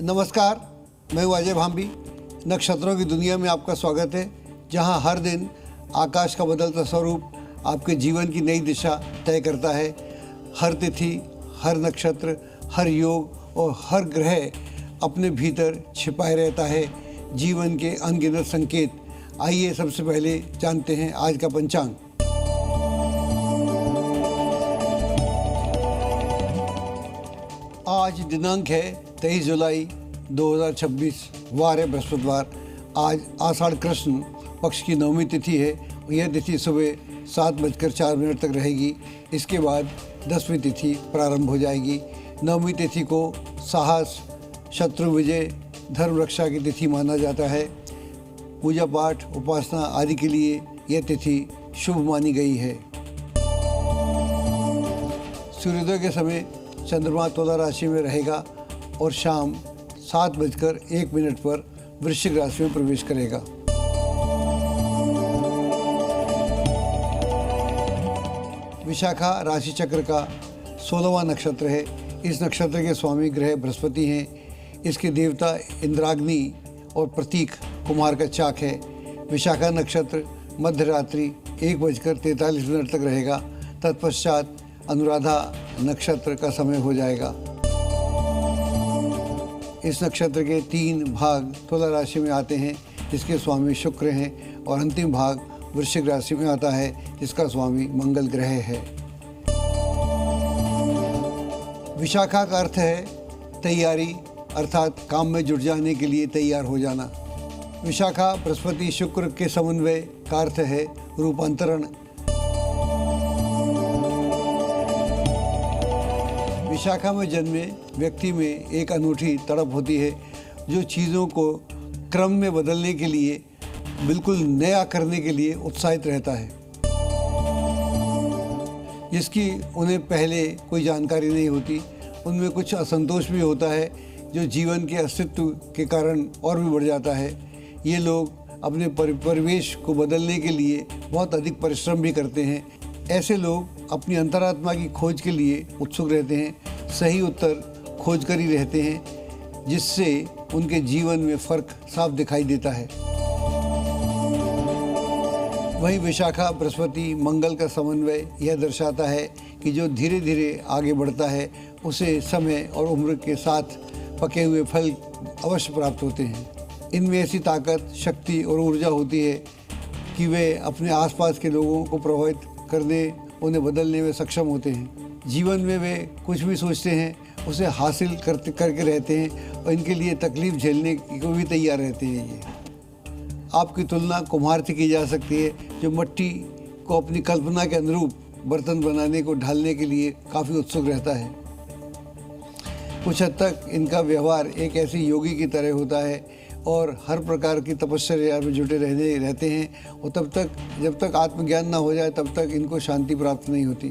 नमस्कार, मैं हूँ अजय भांबी। नक्षत्रों की दुनिया में आपका स्वागत है, जहाँ हर दिन आकाश का बदलता स्वरूप आपके जीवन की नई दिशा तय करता है। हर तिथि, हर नक्षत्र, हर योग और हर ग्रह अपने भीतर छिपाए रहता है जीवन के अनगिनत संकेत। आइए सबसे पहले जानते हैं आज का पंचांग। आज दिनांक है 23 जुलाई 2026, वार है बृहस्पतिवार। आज आषाढ़ कृष्ण पक्ष की नवमी तिथि है। यह तिथि सुबह 7:04 तक रहेगी। इसके बाद 10वीं तिथि प्रारंभ हो जाएगी। नवमी तिथि को साहस, शत्रु विजय, धर्म रक्षा की तिथि माना जाता है। पूजा पाठ, उपासना आदि के लिए यह तिथि शुभ मानी गई है। सूर्योदय के समय चंद्रमा तुला राशि में रहेगा और शाम 7:01 पर वृश्चिक राशि में प्रवेश करेगा। विशाखा राशि चक्र का 16वां नक्षत्र है। इस नक्षत्र के स्वामी ग्रह बृहस्पति हैं। इसके देवता इंद्राग्नि और प्रतीक कुमार का चाक है। विशाखा नक्षत्र मध्य रात्रि 1:43 तक रहेगा। तत्पश्चात अनुराधा नक्षत्र का समय हो जाएगा। इस नक्षत्र के 3 भाग तुला राशि में आते हैं, जिसके स्वामी शुक्र हैं, और अंतिम भाग वृश्चिक राशि में आता है, जिसका स्वामी मंगल ग्रह है। विशाखा का अर्थ है तैयारी, अर्थात काम में जुट जाने के लिए तैयार हो जाना। विशाखा बृहस्पति शुक्र के समन्वय का अर्थ है रूपांतरण। विशाखा में जन्मे व्यक्ति में एक अनूठी तड़प होती है, जो चीज़ों को क्रम में बदलने के लिए, बिल्कुल नया करने के लिए उत्साहित रहता है, जिसकी उन्हें पहले कोई जानकारी नहीं होती। उनमें कुछ असंतोष भी होता है, जो जीवन के अस्तित्व के कारण और भी बढ़ जाता है। ये लोग अपने परिवेश को बदलने के लिए बहुत अधिक परिश्रम भी करते हैं। ऐसे लोग अपनी अंतरात्मा की खोज के लिए उत्सुक रहते हैं, सही उत्तर खोज कर ही रहते हैं, जिससे उनके जीवन में फर्क साफ दिखाई देता है। वहीं विशाखा बृहस्पति मंगल का समन्वय यह दर्शाता है कि जो धीरे धीरे आगे बढ़ता है, उसे समय और उम्र के साथ पके हुए फल अवश्य प्राप्त होते हैं। इनमें ऐसी ताकत, शक्ति और ऊर्जा होती है कि वे अपने आसपास के लोगों को प्रभावित करने, उन्हें बदलने में सक्षम होते हैं। जीवन में वे कुछ भी सोचते हैं, उसे हासिल करके रहते हैं, और इनके लिए तकलीफ झेलने को भी तैयार रहते हैं। ये आपकी तुलना कुम्हार से की जा सकती है, जो मिट्टी को अपनी कल्पना के अनुरूप बर्तन बनाने को ढालने के लिए काफ़ी उत्सुक रहता है। कुछ हद तक इनका व्यवहार एक ऐसी योगी की तरह होता है और हर प्रकार की तपस्या में जुटे रहते हैं, और तब तक जब तक आत्मज्ञान ना हो जाए, तब तक इनको शांति प्राप्त नहीं होती।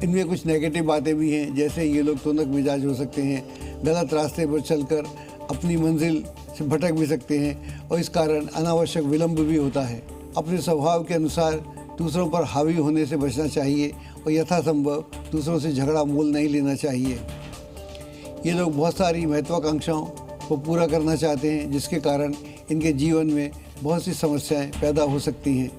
इनमें कुछ नेगेटिव बातें भी हैं, जैसे ये लोग तुनक मिजाज हो सकते हैं, गलत रास्ते पर चलकर अपनी मंजिल से भटक भी सकते हैं, और इस कारण अनावश्यक विलंब भी होता है। अपने स्वभाव के अनुसार दूसरों पर हावी होने से बचना चाहिए, और यथासंभव दूसरों से झगड़ा मोल नहीं लेना चाहिए। ये लोग बहुत सारी महत्वाकांक्षाओं को पूरा करना चाहते हैं, जिसके कारण इनके जीवन में बहुत सी समस्याएं पैदा हो सकती हैं।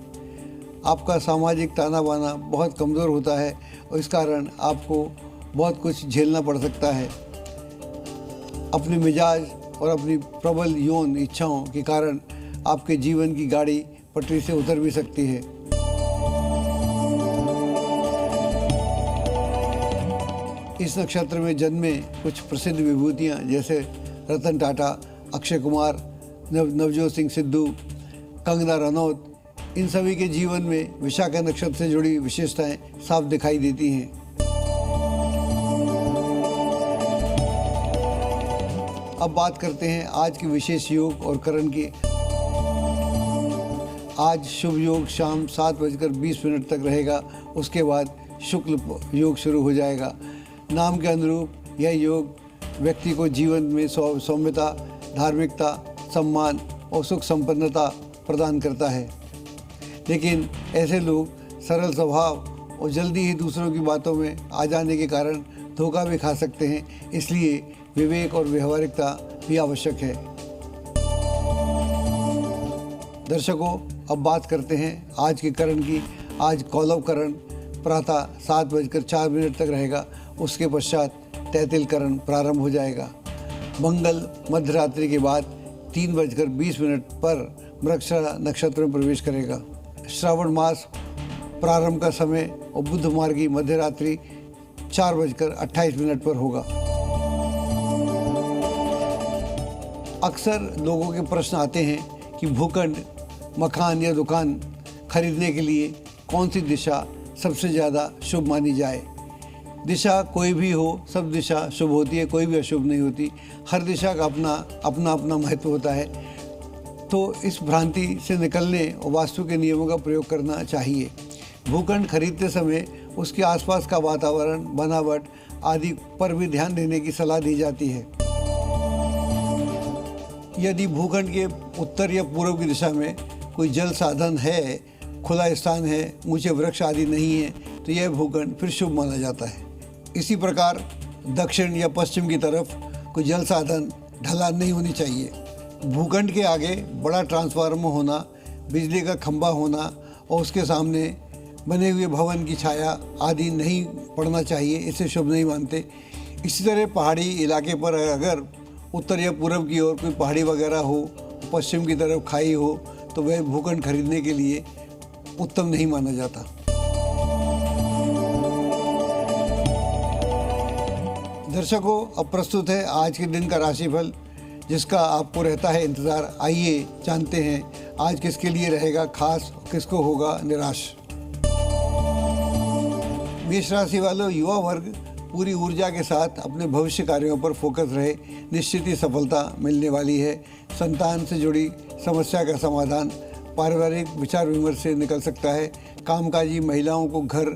आपका सामाजिक ताना बाना बहुत कमज़ोर होता है, और इस कारण आपको बहुत कुछ झेलना पड़ सकता है। अपने मिजाज और अपनी प्रबल यौन इच्छाओं के कारण आपके जीवन की गाड़ी पटरी से उतर भी सकती है। इस नक्षत्र में जन्मे कुछ प्रसिद्ध विभूतियाँ, जैसे रतन टाटा, अक्षय कुमार, नवजोत सिंह सिद्धू, कंगना रनौत, इन सभी के जीवन में विशाखा नक्षत्र से जुड़ी विशेषताएं साफ दिखाई देती हैं। अब बात करते हैं आज के विशेष योग और करण की। आज शुभ योग शाम 7:20 तक रहेगा। उसके बाद शुक्ल योग शुरू हो जाएगा। नाम के अनुरूप यह योग व्यक्ति को जीवन में सौम्यता, धार्मिकता, सम्मान और सुख संपन्नता प्रदान करता है। लेकिन ऐसे लोग सरल स्वभाव और जल्दी ही दूसरों की बातों में आ जाने के कारण धोखा भी खा सकते हैं। इसलिए विवेक और व्यवहारिकता भी आवश्यक है। दर्शकों, अब बात करते हैं आज के करण की। आज कौलव करण प्रातः 7:04 तक रहेगा। उसके पश्चात तैतिल करण प्रारंभ हो जाएगा। मंगल मध्य रात्रि के बाद 3:20 पर मृगशिरा नक्षत्र में प्रवेश करेगा। श्रावण मास प्रारंभ का समय और बुध मार्गी मध्य रात्रि 4:28 पर होगा। अक्सर लोगों के प्रश्न आते हैं कि भूखंड, मकान या दुकान खरीदने के लिए कौन सी दिशा सबसे ज़्यादा शुभ मानी जाए। दिशा कोई भी हो, सब दिशा शुभ होती है, कोई भी अशुभ नहीं होती। हर दिशा का अपना अपना महत्व होता है। तो इस भ्रांति से निकलने और वास्तु के नियमों का प्रयोग करना चाहिए। भूखंड खरीदते समय उसके आसपास का वातावरण, बनावट आदि पर भी ध्यान देने की सलाह दी जाती है। यदि भूखंड के उत्तर या पूर्व की दिशा में कोई जल साधन है, खुला स्थान है, ऊंचे वृक्ष आदि नहीं है, तो यह भूखंड फिर शुभ माना जाता है। इसी प्रकार दक्षिण या पश्चिम की तरफ कोई जल साधन, ढलान नहीं होनी चाहिए। भूखंड के आगे बड़ा ट्रांसफार्मर होना, बिजली का खंभा होना और उसके सामने बने हुए भवन की छाया आदि नहीं पड़ना चाहिए, इसे शुभ नहीं मानते। इसी तरह पहाड़ी इलाके पर अगर उत्तर या पूर्व की ओर कोई पहाड़ी वगैरह हो, पश्चिम की तरफ खाई हो, तो वह भूखंड खरीदने के लिए उत्तम नहीं माना जाता। दर्शकों, अब प्रस्तुत है आज के दिन का राशिफल, जिसका आपको रहता है इंतज़ार। आइए जानते हैं आज किसके लिए रहेगा खास, किसको होगा निराश। मेष राशि वालों, युवा वर्ग पूरी ऊर्जा के साथ अपने भविष्य कार्यों पर फोकस रहे। निश्चित ही सफलता मिलने वाली है। संतान से जुड़ी समस्या का समाधान पारिवारिक विचार विमर्श से निकल सकता है। कामकाजी महिलाओं को घर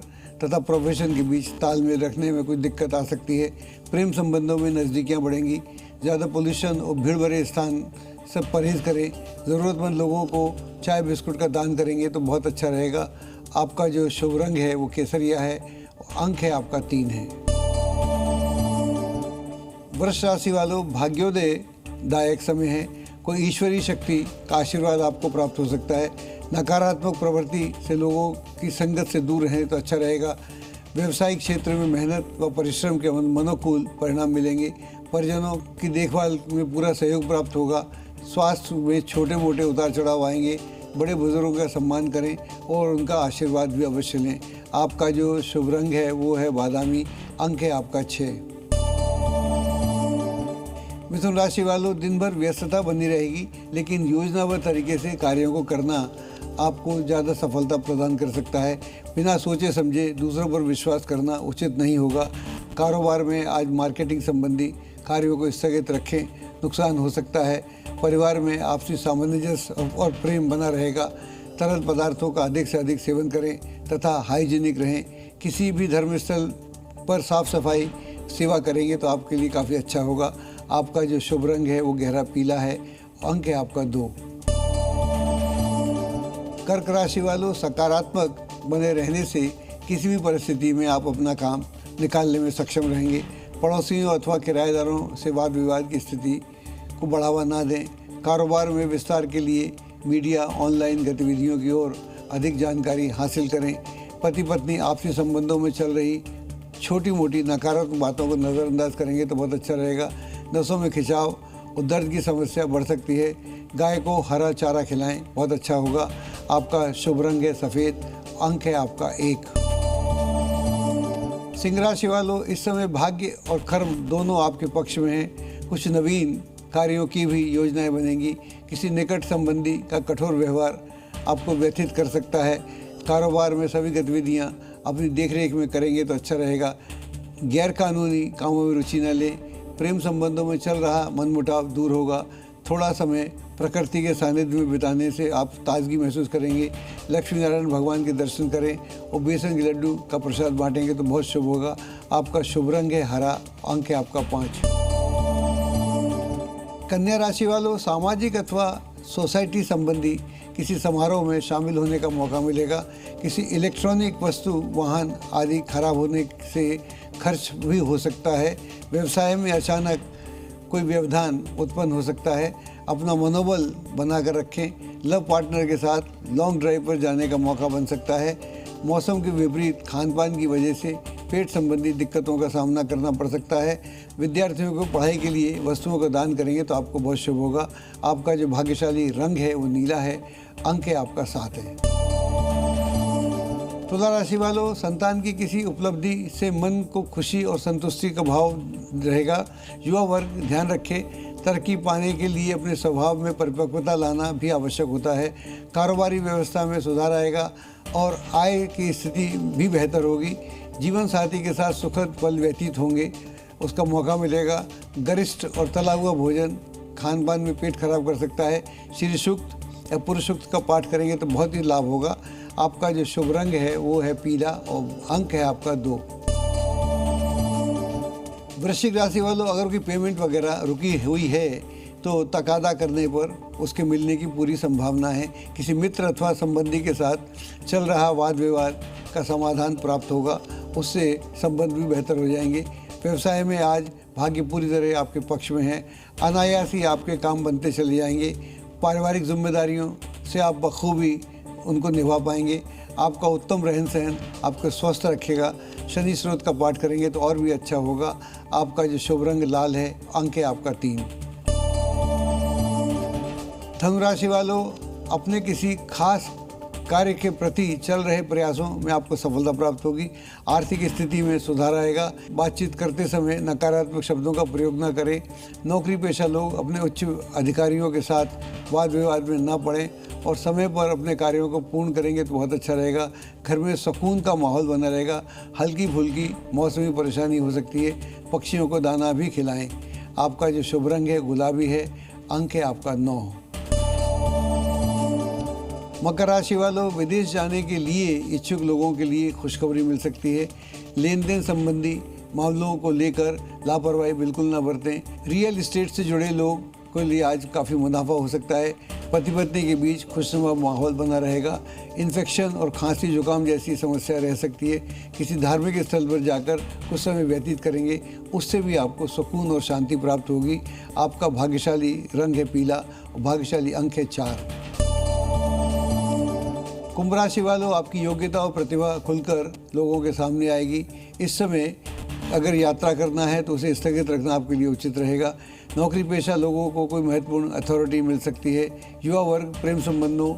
तथा प्रोफेशन के बीच तालमेल रखने में कोई दिक्कत आ सकती है। प्रेम संबंधों में नज़दीकियाँ बढ़ेंगी। ज़्यादा पोल्यूशन और भीड़ भरे स्थान से परहेज करें। ज़रूरतमंद लोगों को चाय बिस्कुट का दान करेंगे तो बहुत अच्छा रहेगा। आपका जो शुभ रंग है वो केसरिया है। अंक है आपका 3 है। वृष राशि वालों, भाग्योदय दायक समय है। कोई ईश्वरीय शक्ति का आशीर्वाद आपको प्राप्त हो सकता है। नकारात्मक प्रवृत्ति से लोगों की संगत से दूर रहें तो अच्छा रहेगा। व्यवसायिक क्षेत्र में मेहनत व परिश्रम के मनोकूल परिणाम मिलेंगे। परिजनों की देखभाल में पूरा सहयोग प्राप्त होगा। स्वास्थ्य में छोटे मोटे उतार चढ़ाव आएंगे। बड़े बुजुर्गों का सम्मान करें और उनका आशीर्वाद भी अवश्य लें। आपका जो शुभ रंग है वो है बादामी। अंक है आपका 6। मिथुन राशि वालों, दिन भर व्यस्तता बनी रहेगी, लेकिन योजनाबद्ध तरीके से कार्यों को करना आपको ज़्यादा सफलता प्रदान कर सकता है। बिना सोचे समझे दूसरों पर विश्वास करना उचित नहीं होगा। कारोबार में आज मार्केटिंग संबंधी कार्यों को स्थगित रखें, नुकसान हो सकता है। परिवार में आपसी सामंजस्य और प्रेम बना रहेगा। तरल पदार्थों का अधिक से अधिक सेवन करें तथा हाइजीनिक रहें। किसी भी धर्मस्थल पर साफ सफाई सेवा करेंगे तो आपके लिए काफ़ी अच्छा होगा। आपका जो शुभ रंग है वो गहरा पीला है। अंक है आपका 2। कर्क राशि वालों, सकारात्मक बने रहने से किसी भी परिस्थिति में आप अपना काम निकालने में सक्षम रहेंगे। पड़ोसियों अथवा किराएदारों से वाद विवाद की स्थिति को बढ़ावा ना दें। कारोबार में विस्तार के लिए मीडिया, ऑनलाइन गतिविधियों की ओर अधिक जानकारी हासिल करें। पति पत्नी आपसी संबंधों में चल रही छोटी मोटी नकारात्मक बातों को नज़रअंदाज करेंगे तो बहुत अच्छा रहेगा। नसों में खिंचाव और दर्द की समस्या बढ़ सकती है। गाय को हरा चारा खिलाएं, बहुत अच्छा होगा। आपका शुभ रंग है सफ़ेद। अंक है आपका 1। सिंह राशि वालों, इस समय भाग्य और कर्म दोनों आपके पक्ष में हैं। कुछ नवीन कार्यों की भी योजनाएं बनेंगी। किसी निकट संबंधी का कठोर व्यवहार आपको व्यथित कर सकता है। कारोबार में सभी गतिविधियां अपनी देखरेख में करेंगे तो अच्छा रहेगा। गैर कानूनी कामों में रुचि न लें। प्रेम संबंधों में चल रहा मनमुटाव दूर होगा। थोड़ा समय प्रकृति के सानिध्य में बिताने से आप ताजगी महसूस करेंगे। लक्ष्मी नारायण भगवान के दर्शन करें और बेसन के लड्डू का प्रसाद बांटेंगे तो बहुत शुभ होगा। आपका शुभ रंग है हरा। अंक है आपका 5। कन्या राशि वालों, सामाजिक अथवा सोसाइटी संबंधी किसी समारोह में शामिल होने का मौका मिलेगा। किसी इलेक्ट्रॉनिक वस्तु, वाहन आदि खराब होने से खर्च भी हो सकता है। व्यवसाय में अचानक कोई व्यवधान उत्पन्न हो सकता है। अपना मनोबल बनाकर रखें। लव पार्टनर के साथ लॉन्ग ड्राइव पर जाने का मौका बन सकता है। मौसम के विपरीत खान पान की वजह से पेट संबंधी दिक्कतों का सामना करना पड़ सकता है। विद्यार्थियों को पढ़ाई के लिए वस्तुओं का दान करेंगे तो आपको बहुत शुभ होगा। आपका जो भाग्यशाली रंग है वो नीला है। अंक है आपका 7 है। तुला राशि वालों, संतान की किसी उपलब्धि से मन को खुशी और संतुष्टि का भाव रहेगा। युवा वर्ग ध्यान रखे, तरक्की पाने के लिए अपने स्वभाव में परिपक्वता लाना भी आवश्यक होता है। कारोबारी व्यवस्था में सुधार आएगा और आय की स्थिति भी बेहतर होगी। जीवन साथी के साथ सुखद पल व्यतीत होंगे, उसका मौका मिलेगा। गरिष्ठ और तला हुआ भोजन खान पान में पेट खराब कर सकता है। श्री सूक्त या पुरुष सूक्त का पाठ करेंगे तो बहुत ही लाभ होगा। आपका जो शुभ रंग है वो है पीला और अंक है आपका 2। वृश्चिक राशि वालों, अगर कोई पेमेंट वगैरह रुकी हुई है तो तकादा करने पर उसके मिलने की पूरी संभावना है। किसी मित्र अथवा संबंधी के साथ चल रहा वाद विवाद का समाधान प्राप्त होगा, उससे संबंध भी बेहतर हो जाएंगे। व्यवसाय में आज भाग्य पूरी तरह आपके पक्ष में है। अनायास ही आपके काम बनते चले जाएंगे। पारिवारिक जिम्मेदारियों से आप बखूबी उनको निभा पाएंगे। आपका उत्तम रहन सहन आपको स्वस्थ रखेगा। शनि स्रोत का पाठ करेंगे तो और भी अच्छा होगा। आपका जो शुभ रंग लाल है। अंक है आपका 3। धनु राशि वालों, अपने किसी खास कार्य के प्रति चल रहे प्रयासों में आपको सफलता प्राप्त होगी। आर्थिक स्थिति में सुधार आएगा। बातचीत करते समय नकारात्मक शब्दों का प्रयोग न करें। नौकरी पेशा लोग अपने उच्च अधिकारियों के साथ वाद विवाद में न पड़ें और समय पर अपने कार्यों को पूर्ण करेंगे तो बहुत अच्छा रहेगा। घर में सुकून का माहौल बना रहेगा। हल्की फुल्की मौसमी परेशानी हो सकती है। पक्षियों को दाना भी खिलाएं। आपका जो शुभ रंग है गुलाबी है। अंक है आपका 9। मकर राशि वालों, विदेश जाने के लिए इच्छुक लोगों के लिए खुशखबरी मिल सकती है। लेन देन संबंधी मामलों को लेकर लापरवाही बिल्कुल न बरतें। रियल इस्टेट से जुड़े लोग के लिए आज काफ़ी मुनाफा हो सकता है। पति पत्नी के बीच खुशनुमा माहौल बना रहेगा। इन्फेक्शन और खांसी जुकाम जैसी समस्या रह सकती है। किसी धार्मिक स्थल पर जाकर कुछ समय व्यतीत करेंगे, उससे भी आपको सुकून और शांति प्राप्त होगी। आपका भाग्यशाली रंग है पीला और भाग्यशाली अंक है 4। कुंभ राशि वालों, आपकी योग्यता और प्रतिभा खुलकर लोगों के सामने आएगी। इस समय अगर यात्रा करना है तो उसे स्थगित रखना आपके लिए उचित रहेगा। नौकरी पेशा लोगों को कोई महत्वपूर्ण अथॉरिटी मिल सकती है। युवा वर्ग प्रेम संबंधों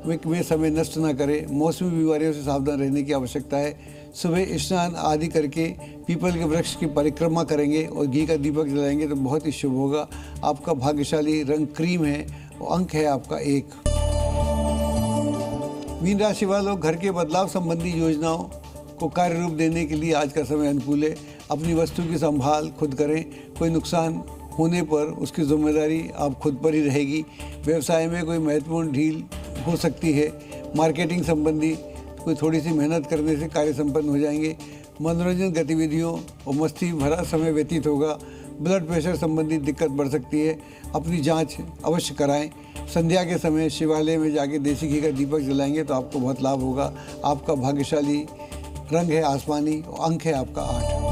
में समय नष्ट न करे। मौसमी बीमारियों से सावधान रहने की आवश्यकता है। सुबह स्नान आदि करके पीपल के वृक्ष की परिक्रमा करेंगे और घी का दीपक जलाएंगे तो बहुत ही शुभ होगा। आपका भाग्यशाली रंग क्रीम है और अंक है आपका 1। मीन राशि वालों, घर के बदलाव संबंधी योजनाओं को कार्य रूप देने के लिए आज का समय अनुकूल है। अपनी वस्तु की संभाल खुद करें। कोई नुकसान होने पर उसकी जिम्मेदारी आप खुद पर ही रहेगी। व्यवसाय में कोई महत्वपूर्ण ढील हो सकती है। मार्केटिंग संबंधी कोई थोड़ी सी मेहनत करने से कार्य संपन्न हो जाएंगे। मनोरंजन गतिविधियों और मस्ती भरा समय व्यतीत होगा। ब्लड प्रेशर संबंधी दिक्कत बढ़ सकती है। अपनी जांच अवश्य कराएं। संध्या के समय शिवालय में जाके देसी घी का दीपक जलाएंगे तो आपको बहुत लाभ होगा। आपका भाग्यशाली रंग है आसमानी और अंक है आपका 8।